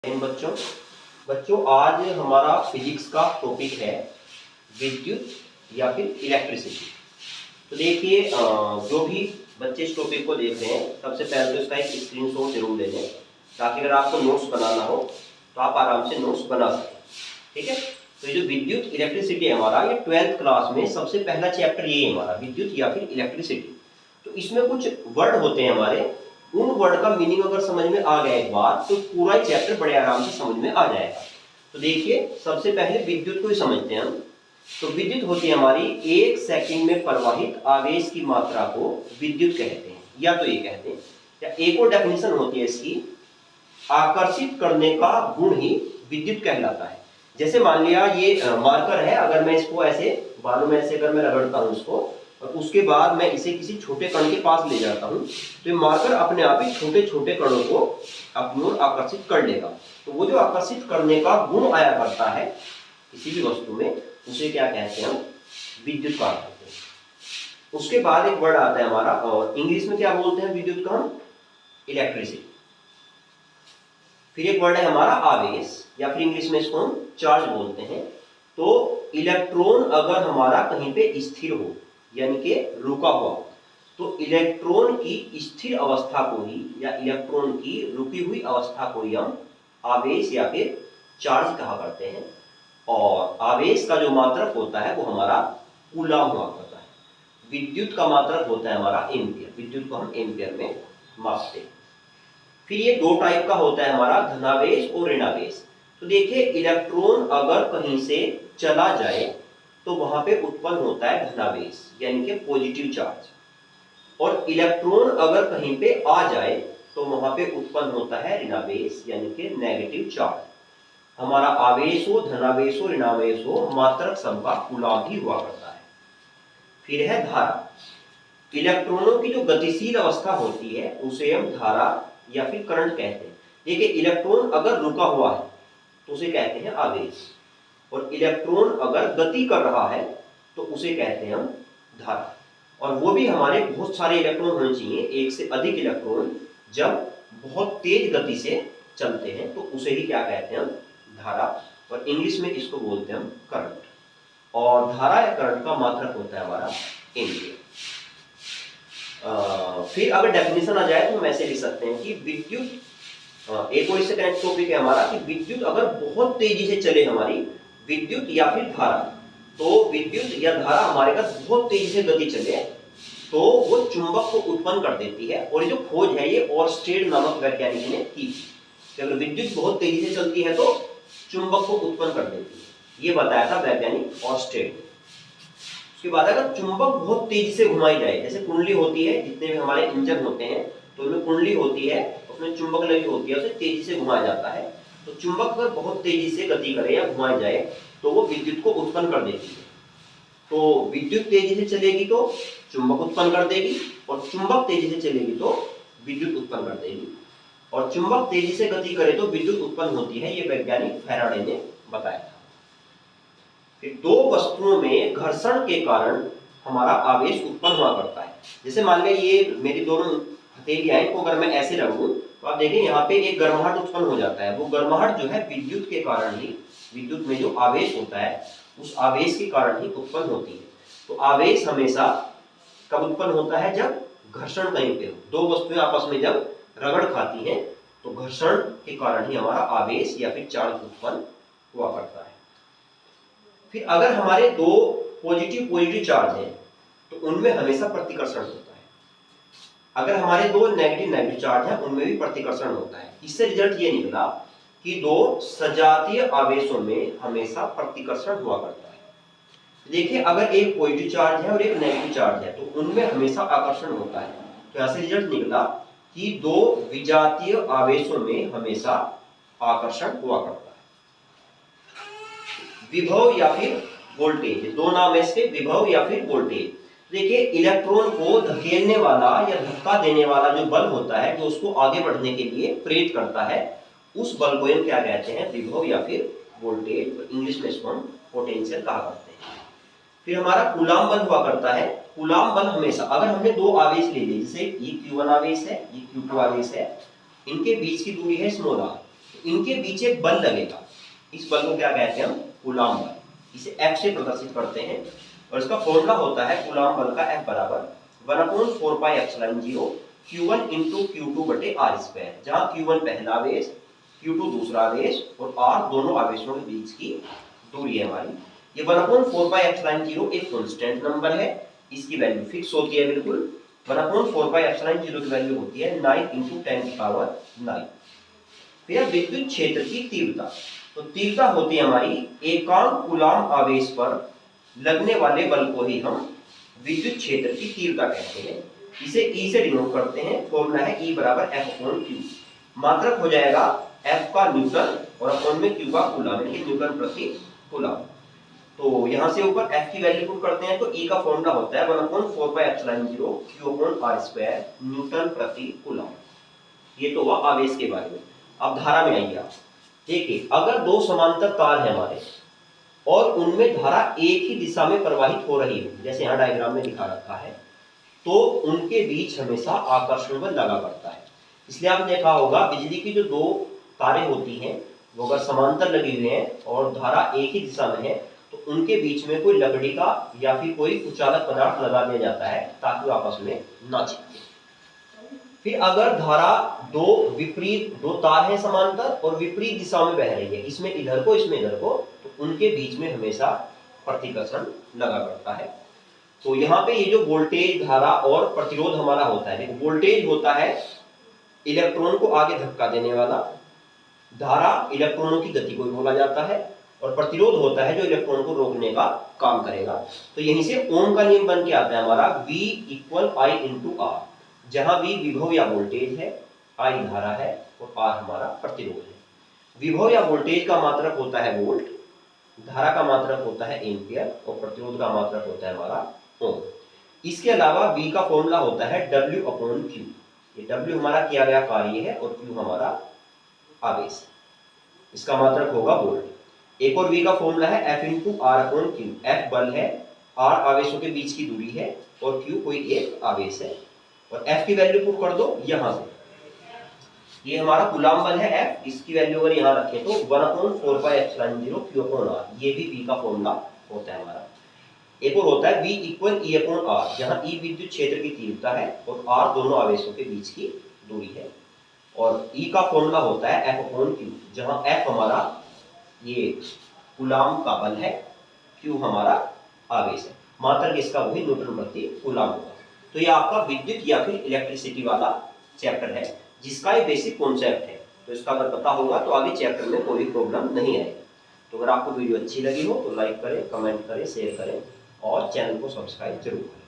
इन बच्चों बच्चों आज हमारा फिजिक्स का टॉपिक है विद्युत या फिर इलेक्ट्रिसिटी। तो देखिए जो भी बच्चे इस टॉपिक को देख रहे हैं सबसे पहले तो इसका एक स्क्रीनशॉट जरूर ले लें ताकि अगर आपको नोट्स बनाना हो तो आप आराम से नोट्स बना सकें। ठीक है, तो ये जो विद्युत इलेक्ट्रिसिटी है हमारा, ये 12th क्लास में सबसे पहला चैप्टर ये है हमारा, विद्युत या फिर इलेक्ट्रिसिटी। तो इसमें कुछ वर्ड होते हैं हमारे, उन वर्ड का मीनिंग अगर समझ में आ गया एक बार तो पूरा ही चैप्टर बड़े आराम से समझ में आ जाएगा। तो देखिए सबसे पहले विद्युत को ही समझते हैं हम। तो विद्युत होती है हमारी एक सेकंड में प्रवाहित आवेश की मात्रा को विद्युत कहते हैं, या तो ये कहते हैं, या एक और डेफिनेशन होती है इसकी, आकर्षित करने का गुण ही विद्युत कहलाता है। जैसे मान लिया ये मार्कर है, अगर मैं इसको ऐसे बालों में ऐसे अगर मैं रगड़ता हूं इसको और उसके बाद मैं इसे किसी छोटे कण के पास ले जाता हूं तो ये मार्कर अपने आप ही छोटे छोटे कणों को अपनी ओर आकर्षित कर लेगा। तो वो जो आकर्षित करने का गुण आया करता है किसी भी वस्तु में, उसे क्या कहते हैं हम, विद्युत का कहते हैं। उसके बाद एक वर्ड आता है हमारा, और इंग्लिश में क्या बोलते हैं विद्युत का हम, इलेक्ट्रिसिटी। फिर एक वर्ड है हमारा आवेश, या फिर इंग्लिश में इसको हम चार्ज बोलते हैं। तो इलेक्ट्रॉन अगर हमारा कहीं पे स्थिर हो यानी कि रुका हुआ, तो इलेक्ट्रॉन की स्थिर अवस्था को ही या इलेक्ट्रॉन की रुकी हुई अवस्था को ही हम आवेश या फिर चार्ज कहा करते हैं। और आवेश का जो मात्रक होता है वो हमारा कूलम हुआ करता है। विद्युत का मात्रक होता है हमारा एम्पियर, विद्युत को हम एम्पियर में मापते हैं। फिर ये दो टाइप का होता है हमारा, धनावेश और ऋणावेश। तो देखिए इलेक्ट्रॉन अगर कहीं से चला जाए तो वहां पे उत्पन्न होता है धनावेश यानी कि पॉजिटिव चार्ज, और इलेक्ट्रॉन अगर कहीं पे आ जाए तो वहां पे उत्पन्न होता है ऋणावेश यानी कि नेगेटिव चार्ज। हमारा आवेश हो, धनावेश हो, ऋणावेश हो, मात्रक सबका कूलम ही हुआ करता है। फिर है धारा। इलेक्ट्रॉनों की जो गतिशील अवस्था होती है उसे हम धारा या फिर करंट कहते हैं। देखिए इलेक्ट्रॉन अगर रुका हुआ है तो उसे कहते हैं आवेश, और इलेक्ट्रॉन अगर गति कर रहा है तो उसे कहते हैं हम धारा। और वो भी हमारे बहुत सारे इलेक्ट्रॉन होने चाहिए, एक से अधिक इलेक्ट्रॉन जब बहुत तेज गति से चलते हैं तो उसे ही क्या कहते हैं हम, धारा। और इंग्लिश में इसको बोलते हैं हम करंट। और धारा या करंट का मात्रक होता है हमारा एम्पियर। फिर अगर डेफिनेशन आ जाए तो हम ऐसे लिख सकते हैं कि विद्युत, एक और इससे कनेक्ट टॉपिक है हमारा कि विद्युत अगर बहुत तेजी से चले हमारी, विद्युत या फिर धारा, तो विद्युत या धारा हमारे पास बहुत तेजी से गति चले तो वो चुंबक को उत्पन्न कर देती है। और ये जो खोज है ये ऑर्स्टेड नामक वैज्ञानिक ने की। अगर विद्युत बहुत तेजी से चलती है तो चुंबक को उत्पन्न कर देती है, ये बताया था वैज्ञानिक ऑर्स्टेड ने। उसके बाद अगर चुंबक बहुत तेजी से घुमाई जाए, जैसे कुंडली होती है, जितने भी हमारे इंजन होते हैं तो उनमें कुंडली होती है, उसमें चुंबक लगी होती है, उसे तेजी से घुमाया जाता है। तो चुंबक अगर बहुत तेजी से गति करे या घुमाई जाए तो वो विद्युत को उत्पन्न कर देती है। तो विद्युत तेजी से चलेगी तो चुंबक उत्पन्न कर देगी, और चुंबक तेजी से चलेगी तो विद्युत उत्पन्न कर देगी, और चुंबक तेजी से गति करे तो विद्युत उत्पन्न होती है, ये वैज्ञानिक फैराडे ने बताया था। फिर दो वस्तुओं में घर्षण के कारण हमारा आवेश उत्पन्न हुआ करता है। जैसे मान लिया ये मेरी दोनों हथेलियां हैं, तो अगर मैं ऐसे रखूं तो आप देखिए यहाँ पे एक गर्माहट उत्पन्न हो जाता है। वो गर्माहट जो है विद्युत के कारण ही, विद्युत में जो आवेश होता है उस आवेश के कारण ही उत्पन्न होती है। तो आवेश हमेशा कब उत्पन्न होता है, जब घर्षण कहीं पे हो, दो वस्तुएं आपस में जब रगड़ खाती हैं तो घर्षण के कारण ही हमारा आवेश या फिर चार्ज उत्पन्न हुआ करता है। फिर अगर हमारे दो पॉजिटिव पॉजिटिव चार्ज हैं तो उनमें हमेशा प्रतिकर्षण होता है। अगर हमारे दो नेगेटिव नेगेटिव चार्ज हैं उनमें भी प्रतिकर्षण होता है। इससे रिजल्ट ये निकला कि दो सजातीय आवेशों में हमेशा प्रतिकर्षण हुआ करता है। देखिए अगर एक पॉजिटिव चार्ज है और एक नेगेटिव चार्ज है तो उनमें हमेशा आकर्षण होता है। तो ऐसे रिजल्ट निकला कि दो विजातीय आवेशों में हमेशा आकर्षण हुआ करता है। विभव या फिर वोल्टेज, दो नाम है इसके, विभव या फिर वोल्टेज। देखिए इलेक्ट्रॉन को धकेलने वाला या धक्का देने वाला जो बल होता है, जो उसको आगे बढ़ने के लिए प्रेरित करता है, उस बल को हम क्या कहते हैं, विभव या फिर वोल्टेज। इंग्लिश में इसको हम पोटेंशियल कहा करते हैं। फिर हमारा कूलम बल हुआ करता है। कूलम बल हमेशा, अगर हमने दो आवेश ले लिए, जैसे ये Q1 आवेश है, ये Q2 आवेश है, इनके बीच की दूरी है स्मॉल r, इनके बीच एक बल लगेगा, इस बल को क्या कहते हैं हम, कूलाम बल। इसे F से प्रदर्शित करते हैं और इसका फॉर्मूला होता है कूलाम बल का F बराबर 1/4πε0 Q1 इंटू Q2 बटे आर स्क्वायर, जहां Q1 पहला आवेश, Q2 दूसरा आवेश और R दोनों आवेशों के बीच की दूरी है हमारी। ये 1/4πε0 एक कांस्टेंट नंबर है, इसकी वैल्यू फिक्स होती है बिल्कुल। 1/4πε0 की वैल्यू होती है 9 × 10⁹। फिर विद्युत क्षेत्र की तीव्रता, तो तीव्रता होती है हमारी एकांक कूलाम आवेश पर लगने वाले बल को ही हम विद्युत क्षेत्र की तीव्रता कहते हैं। इसे E से डिनोट करते हैं, फॉर्मूला है E बराबर F/Q। मात्रक हो जाएगा F का न्यूटन और अपॉन में Q का कूलाम, यानी न्यूटन प्रति कूलाम। तो यहां से ऊपर F की वैल्यू पुट करते हैं तो E का फॉर्मूला होता है 1/4πε0 Q/R² न्यूटन प्रति कूलाम। ये तो हुआ आवेश के बारे में। अब धारा में आइए आप। देखिए, अगर दो समांतर तार हैं हमारे और उनमें धारा एक ही दिशा में प्रवाहित हो रही है, जैसे यहाँ डायग्राम में दिखा रखा है, तो उनके बीच हमेशा आकर्षण बल लगा करता है। इसलिए आपने देखा होगा बिजली की जो दो तारें होती हैं वो अगर समांतर लगी हुई हैं और धारा एक ही दिशा में है तो उनके बीच में कोई लकड़ी का या फिर कोई कुचालक पदार्थ लगा दिया जाता है ताकि वो आपस में ना चिपके। फिर अगर धारा दो तार हैं समांतर और विपरीत दिशा में बह रही है, इसमें इधर को इसमें इधर को, तो उनके बीच में हमेशा प्रतिकर्षण लगा करता है। तो यहाँ पे ये जो वोल्टेज, धारा और प्रतिरोध हमारा होता है, देखो वोल्टेज होता है इलेक्ट्रॉन को आगे धक्का देने वाला, धारा इलेक्ट्रॉनों की गति को बोला जाता है और प्रतिरोध होता है जो इलेक्ट्रॉन को रोकने का काम करेगा। तो यहीं से ओम का नियम बन के आता है हमारा V = I × R, जहां V विभव या वोल्टेज है, I धारा है और R हमारा प्रतिरोध है। विभव या वोल्टेज का मात्रक होता है वोल्ट, धारा का मात्रक होता है एम्पियर और प्रतिरोध का मात्रक होता है हमारा ओम। इसके अलावा V का फॉर्मूला होता है W/Q। ये W हमारा किया गया कार्य है और Q हमारा आवेश, इसका मात्रक होगा वोल्ट। एक और V का फॉर्मूला है F × R/Q। F बल है, R आवेशों के बीच की दूरी है और Q कोई एक आवेश है। और F की वैल्यू पुट कर दो यहां से, ये हमारा कूलाम बल है F, इसकी वैल्यू अगर यहाँ रखें तो 1/4πε0 Q/R, ये भी V का फॉर्मूला होता है हमारा। एक और होता है V = E/R, जहां E विद्युत क्षेत्र की तीव्रता है और R दोनों आवेशों के बीच की दूरी है। और E का फॉर्मूला होता है F/Q, जहां F हमारा ये कूलाम का बल है, Q हमारा आवेश है, मात्रक इसका वही न्यूटन प्रति कूलाम होगा। तो ये आपका विद्युत या फिर इलेक्ट्रिसिटी वाला चैप्टर है जिसका ये बेसिक कॉन्सेप्ट है। तो इसका अगर पता होगा तो आगे चैप्टर में कोई प्रॉब्लम नहीं आएगी। तो अगर आपको वीडियो अच्छी लगी हो तो लाइक करें, कमेंट करें, शेयर करें और चैनल को सब्सक्राइब जरूर करें।